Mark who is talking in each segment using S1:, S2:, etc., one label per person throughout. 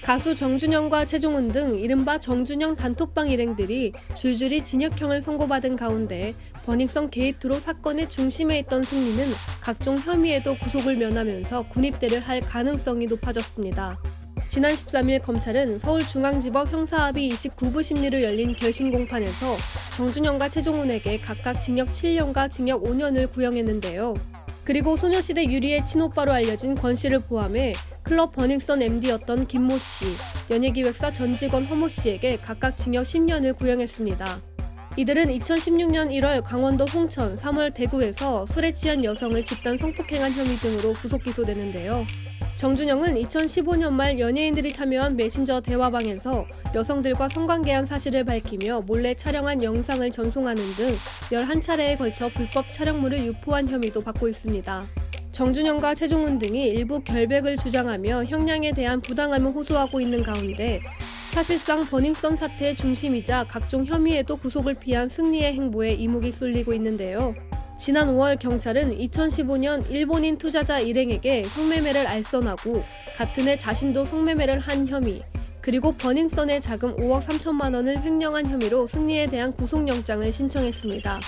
S1: 가수 정준영과 최종훈 등 이른바 정준영 단톡방 일행들이 줄줄이 징역형을 선고받은 가운데 버닝썬 게이트로 사건의 중심에 있던 승리는 각종 혐의에도 구속을 면하면서 군입대를 할 가능성이 높아졌습니다. 지난 13일 검찰은 서울중앙지법 형사합의 29부 심리를 열린 결심 공판에서 정준영과 최종훈에게 각각 징역 7년과 징역 5년을 구형했는데요. 그리고 소녀시대 유리의 친오빠로 알려진 권 씨를 포함해 클럽 버닝썬 MD였던 김모 씨, 연예기획사 전 직원 허모 씨에게 각각 징역 10년을 구형했습니다. 이들은 2016년 1월 강원도 홍천, 3월 대구에서 술에 취한 여성을 집단 성폭행한 혐의 등으로 구속 기소되는데요. 정준영은 2015년 말 연예인들이 참여한 메신저 대화방에서 여성들과 성관계한 사실을 밝히며 몰래 촬영한 영상을 전송하는 등 11차례에 걸쳐 불법 촬영물을 유포한 혐의도 받고 있습니다. 정준영과 최종훈 등이 일부 결백을 주장하며 형량에 대한 부당함을 호소하고 있는 가운데 사실상 버닝썬 사태의 중심이자 각종 혐의에도 구속을 피한 승리의 행보에 이목이 쏠리고 있는데요. 지난 5월 경찰은 2015년 일본인 투자자 일행에게 성매매를 알선하고 같은 해 자신도 성매매를 한 혐의, 그리고 버닝썬의 자금 5억 3천만 원을 횡령한 혐의로 승리에 대한 구속영장을 신청했습니다.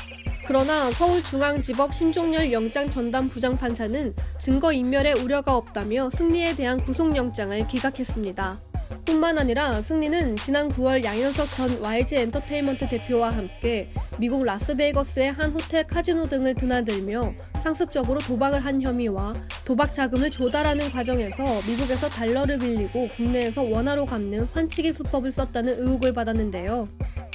S1: 그러나 서울중앙지법 신종렬 영장 전담 부장판사는 증거인멸의 우려가 없다며 승리에 대한 구속영장을 기각했습니다. 뿐만 아니라 승리는 지난 9월 양현석 전 YG 엔터테인먼트 대표와 함께 미국 라스베이거스의 한 호텔 카지노 등을 드나들며 상습적으로 도박을 한 혐의와 도박 자금을 조달하는 과정에서 미국에서 달러를 빌리고 국내에서 원화로 갚는 환치기 수법을 썼다는 의혹을 받았는데요.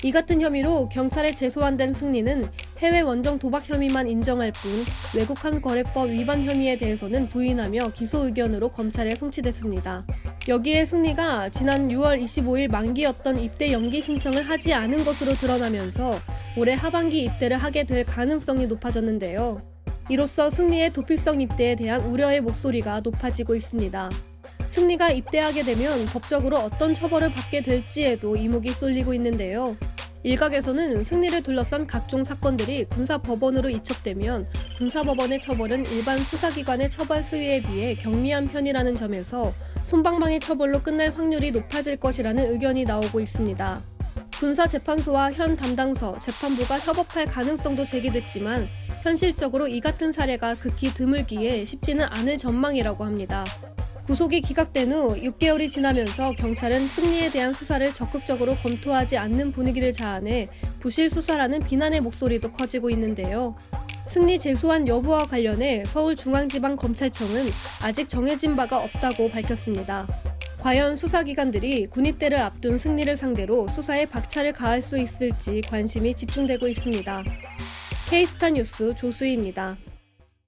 S1: 이 같은 혐의로 경찰에 재소환된 승리는 해외 원정 도박 혐의만 인정할 뿐 외국환 거래법 위반 혐의에 대해서는 부인하며 기소 의견으로 검찰에 송치됐습니다. 여기에 승리가 지난 6월 25일 만기였던 입대 연기 신청을 하지 않은 것으로 드러나면서 올해 하반기 입대를 하게 될 가능성이 높아졌는데요. 이로써 승리의 도피성 입대에 대한 우려의 목소리가 높아지고 있습니다. 승리가 입대하게 되면 법적으로 어떤 처벌을 받게 될지에도 이목이 쏠리고 있는데요. 일각에서는 승리를 둘러싼 각종 사건들이 군사법원으로 이첩되면 군사법원의 처벌은 일반 수사기관의 처벌 수위에 비해 경미한 편이라는 점에서 솜방망이 처벌로 끝날 확률이 높아질 것이라는 의견이 나오고 있습니다. 군사재판소와 현 담당서, 재판부가 협업할 가능성도 제기됐지만 현실적으로 이 같은 사례가 극히 드물기에 쉽지는 않을 전망이라고 합니다. 구속이 기각된 후 6개월이 지나면서 경찰은 승리에 대한 수사를 적극적으로 검토하지 않는 분위기를 자아내 부실 수사라는 비난의 목소리도 커지고 있는데요. 승리 재소환 여부와 관련해 서울중앙지방검찰청은 아직 정해진 바가 없다고 밝혔습니다. 과연 수사기관들이 군입대를 앞둔 승리를 상대로 수사에 박차를 가할 수 있을지 관심이 집중되고 있습니다. K스타 뉴스 조수희입니다.